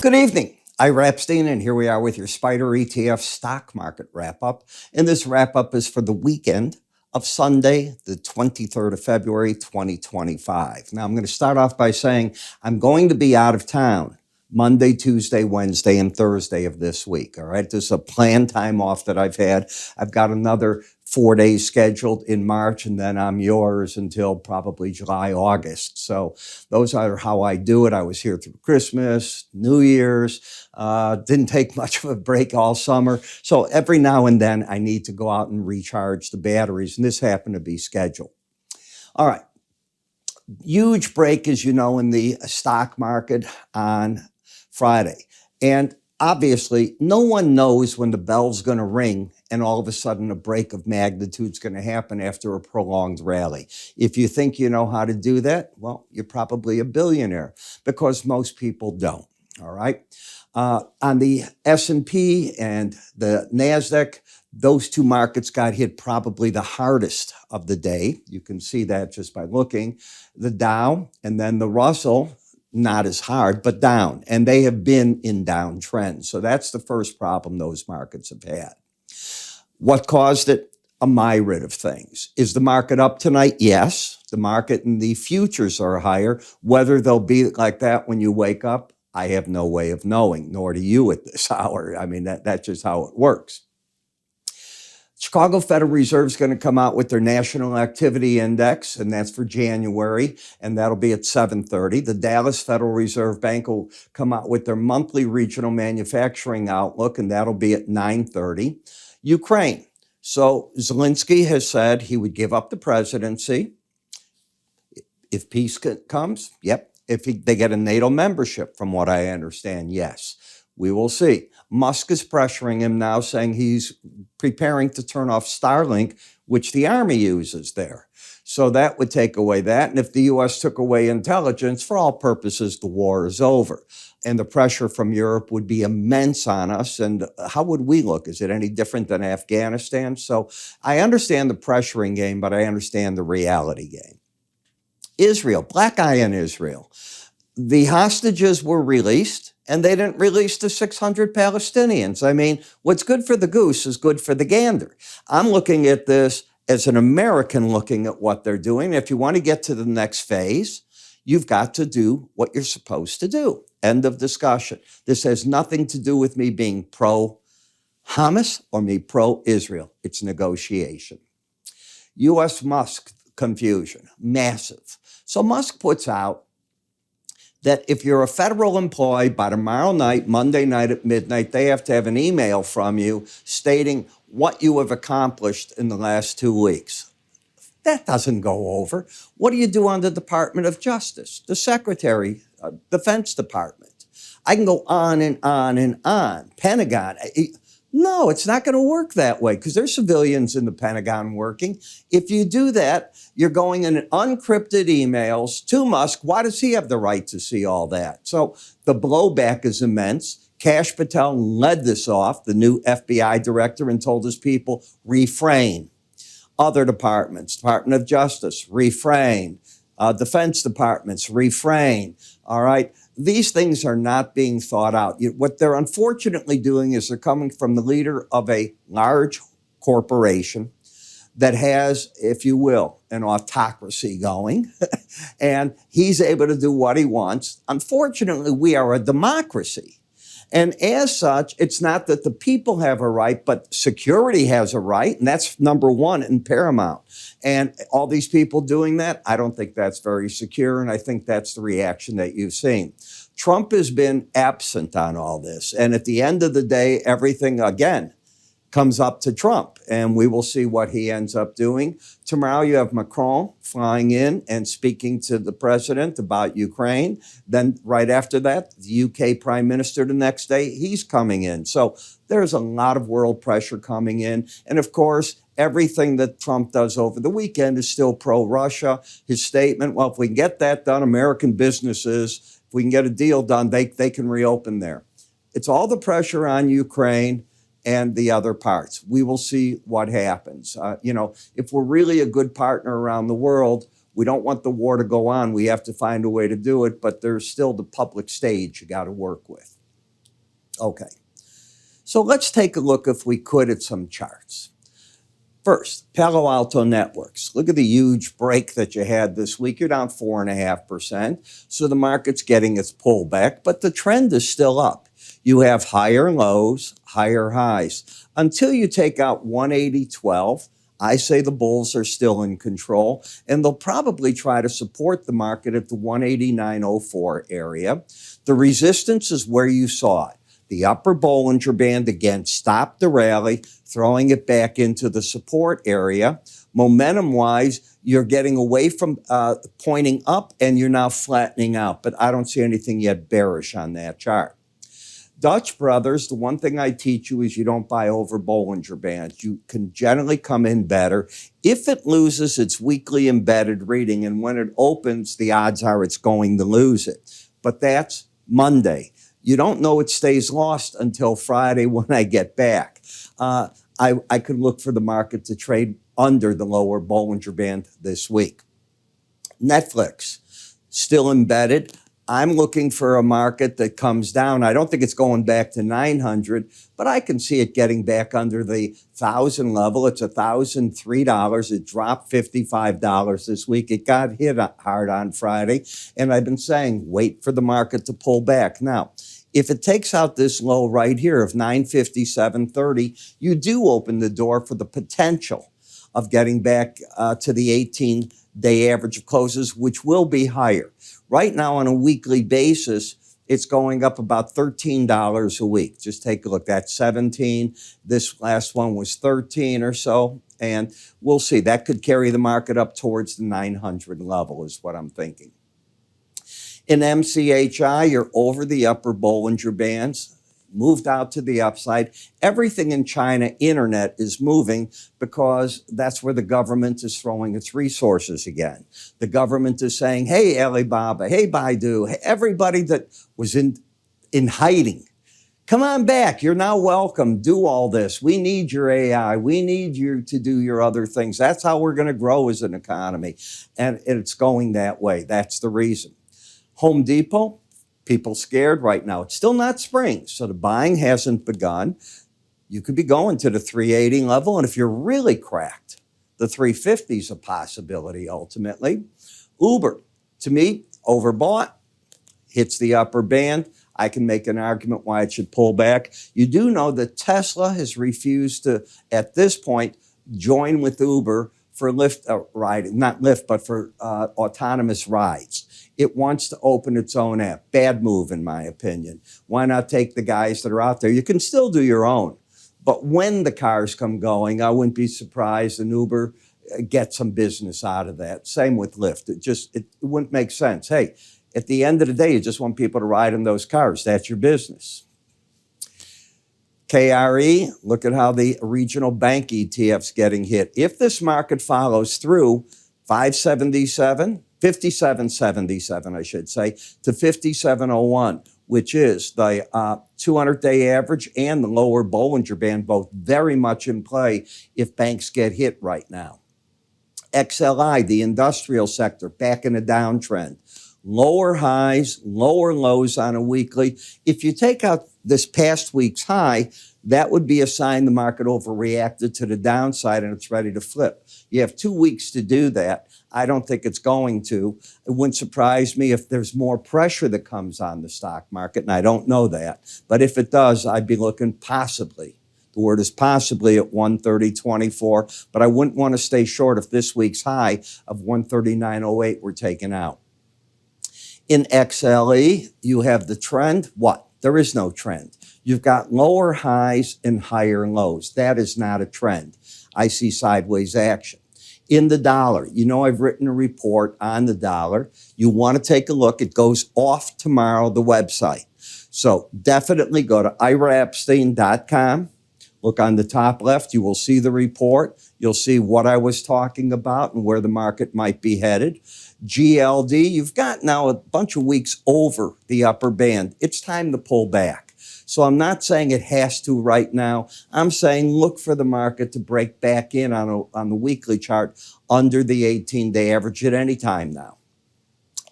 Good evening. Ira Epstein, and here we are with your SPDR ETF stock market wrap-up. And this wrap-up is for the weekend of Sunday, the 23rd of February, 2025. Now, I'm going to start off by saying I'm going to be out of town Monday, Tuesday, Wednesday, and Thursday of this week, all right? This is a planned time off that I've had. I've got another 4 days scheduled in March, and then I'm yours until probably July, August. So those are how I do it. I was here through Christmas, New Year's, didn't take much of a break all summer. So every now and then I need to go out and recharge the batteries, and this happened to be scheduled. All right. Huge break, as you know, in the stock market on Friday. And obviously, no one knows when the bell's going to ring and all of a sudden a break of magnitude is going to happen after a prolonged rally. If you think you know how to do that, well, you're probably a billionaire, because most people don't, all right? On the S&P and the NASDAQ, those two markets got hit probably the hardest of the day. You can see that just by looking. The Dow and then the Russell, not as hard, but down. And they have been in downtrends. So that's the first problem those markets have had. What caused it? A myriad of things. Is the market up tonight? Yes. The market and the futures are higher. Whether they'll be like that when you wake up, I have no way of knowing, nor do you at this hour. I mean, that's just how it works. Chicago Federal Reserve is going to come out with their National Activity Index, and that's for January, and that'll be at 7:30. The Dallas Federal Reserve Bank will come out with their monthly regional manufacturing outlook, and that'll be at 9:30. Ukraine. So Zelensky has said he would give up the presidency if peace comes. Yep. If they get a NATO membership, from what I understand, yes. We will see. Musk is pressuring him now, saying he's preparing to turn off Starlink, which the Army uses there. So that would take away that. And if the U.S. took away intelligence, for all purposes, the war is over. And the pressure from Europe would be immense on us. And how would we look? Is it any different than Afghanistan? So I understand the pressuring game, but I understand the reality game. Israel, black eye on Israel. The hostages were released, and they didn't release the 600 Palestinians. I mean, what's good for the goose is good for the gander. I'm looking at this as an American looking at what they're doing. If you want to get to the next phase, you've got to do what you're supposed to do. End of discussion. This has nothing to do with me being pro-Hamas or me pro-Israel. It's negotiation. U.S. Musk confusion, massive. So Musk puts out that if you're a federal employee, by tomorrow night, Monday night at midnight, they have to have an email from you stating what you have accomplished in the last 2 weeks. That doesn't go over. What do you do on the Department of Justice, the Secretary, Defense Department? I can go on and on and on. Pentagon. No, it's not going to work that way, because there's civilians in the Pentagon working. If you do that, you're going in unencrypted emails to Musk. Why does he have the right to see all that? So the blowback is immense. Kash Patel led this off, the new FBI director, and told his people, refrain. Other departments, Department of Justice, refrain. Defense departments, refrain. All right. These things are not being thought out. What they're unfortunately doing is they're coming from the leader of a large corporation that has, if you will, an autocracy going, and he's able to do what he wants. Unfortunately, we are a democracy. And as such, it's not that the people have a right, but security has a right, and that's number one and paramount. And all these people doing that, I don't think that's very secure, and I think that's the reaction that you've seen. Trump has been absent on all this, and at the end of the day, everything, again, comes up to Trump, and we will see what he ends up doing. Tomorrow you have Macron flying in and speaking to the president about Ukraine. Then right after that, the UK prime minister the next day, he's coming in. So there's a lot of world pressure coming in. And of course, everything that Trump does over the weekend is still pro-Russia. His statement, well, if we can get that done, American businesses, if we can get a deal done, they can reopen there. It's all the pressure on Ukraine and the other parts. We will see what happens. If we're really a good partner around the world, we don't want the war to go on. We have to find a way to do it, but there's still the public stage you got to work with. Okay, so let's take a look, if we could, at some charts. First, Palo Alto Networks. Look at the huge break that you had this week. You're down 4.5%. So the market's getting its pullback, but the trend is still up. You have higher lows, higher highs. Until you take out 180.12, I say the bulls are still in control, and they'll probably try to support the market at the 189.04 area. The resistance is where you saw it. The upper Bollinger Band again stopped the rally, throwing it back into the support area. Momentum-wise, you're getting away from pointing up, and you're now flattening out. But I don't see anything yet bearish on that chart. Dutch Brothers, the one thing I teach you is you don't buy over Bollinger Bands. You can generally come in better. If it loses its weekly embedded reading, and when it opens, the odds are it's going to lose it. But that's Monday. You don't know it stays lost until Friday when I get back. I could look for the market to trade under the lower Bollinger Band this week. Netflix, still embedded. I'm looking for a market that comes down. I don't think it's going back to 900, but I can see it getting back under the 1,000 level. It's $1,003. It dropped $55 this week. It got hit hard on Friday, and I've been saying, wait for the market to pull back. Now, if it takes out this low right here of 957.30, you do open the door for the potential of getting back to the 18-day average of closes, which will be higher. Right now, on a weekly basis, it's going up about $13 a week. Just take a look. That's 17. This last one was 13 or so. And we'll see. That could carry the market up towards the 900 level is what I'm thinking. In MCHI, you're over the upper Bollinger Bands, moved out to the upside. Everything in China internet is moving because that's where the government is throwing its resources again. The government is saying, hey, Alibaba, hey, Baidu, hey, everybody that was in hiding, come on back. You're now welcome. Do all this. We need your AI. We need you to do your other things. That's how we're going to grow as an economy. And it's going that way. That's the reason. Home Depot, people scared right now. It's still not spring, so the buying hasn't begun. You could be going to the 380 level, and if you're really cracked, the 350 is a possibility ultimately. Uber, to me, overbought, hits the upper band. I can make an argument why it should pull back. You do know that Tesla has refused to, at this point, join with Uber for Lyft riding, not Lyft, but for autonomous rides. It wants to open its own app. Bad move, in my opinion. Why not take the guys that are out there? You can still do your own. But when the cars come going, I wouldn't be surprised an Uber get some business out of that. Same with Lyft. It wouldn't make sense. Hey, at the end of the day, you just want people to ride in those cars. That's your business. KRE, look at how the regional bank ETF's getting hit. If this market follows through, 57.77, I should say, to 57.01, which is the 200-day average and the lower Bollinger Band, both very much in play if banks get hit right now. XLI, the industrial sector, back in a downtrend. Lower highs, lower lows on a weekly. If you take out this past week's high, that would be a sign the market overreacted to the downside and it's ready to flip. You have 2 weeks to do that. I don't think it's going to. It wouldn't surprise me if there's more pressure that comes on the stock market, and I don't know that. But if it does, I'd be looking possibly. The word is possibly at 130.24, but I wouldn't want to stay short if this week's high of 139.08 were taken out. In XLE, you have the trend. What? There is no trend. You've got lower highs and higher lows. That is not a trend. I see sideways action. In the dollar, you know I've written a report on the dollar. You want to take a look. It goes off tomorrow, the website. So definitely go to iraepstein.com. Look on the top left. You will see the report. You'll see what I was talking about and where the market might be headed. GLD, you've got now a bunch of weeks over the upper band. It's time to pull back. So I'm not saying it has to right now. I'm saying look for the market to break back in on the weekly chart under the 18-day average at any time now.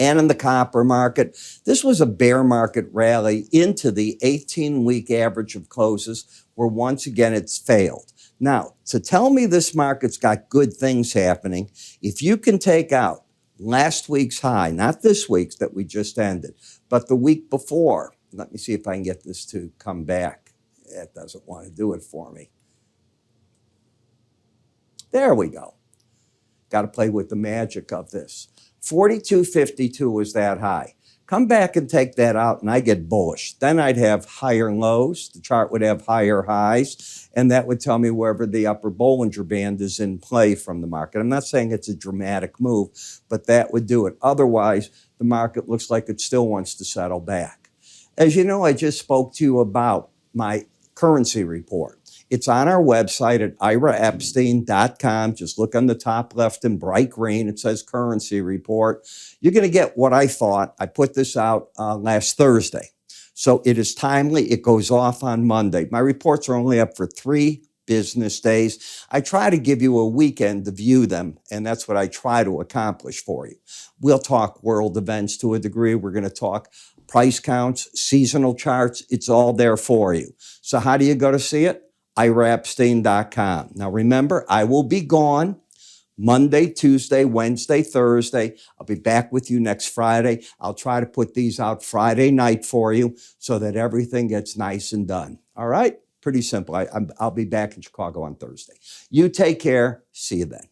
and in the copper market. This was a bear market rally into the 18-week average of closes, where once again it's failed. Now, to tell me this market's got good things happening, if you can take out last week's high, not this week's that we just ended, but the week before. Let me see if I can get this to come back. It doesn't want to do it for me. There we go. Got to play with the magic of this. 42.52 was that high. Come back and take that out and I get bullish. Then I'd have higher lows. The chart would have higher highs. And that would tell me wherever the upper Bollinger Band is in play from the market. I'm not saying it's a dramatic move, but that would do it. Otherwise, the market looks like it still wants to settle back. As you know, I just spoke to you about my currency report. It's on our website at iraepstein.com. Just look on the top left in bright green. It says currency report. You're going to get what I thought. I put this out last Thursday. So it is timely. It goes off on Monday. My reports are only up for 3 business days. I try to give you a weekend to view them, and that's what I try to accomplish for you. We'll talk world events to a degree. We're going to talk price counts, seasonal charts. It's all there for you. So how do you go to see it? iraepstein.com. Now remember, I will be gone Monday, Tuesday, Wednesday, Thursday. I'll be back with you next Friday. I'll try to put these out Friday night for you so that everything gets nice and done. All right? Pretty simple. I'll be back in Chicago on Thursday. You take care. See you then.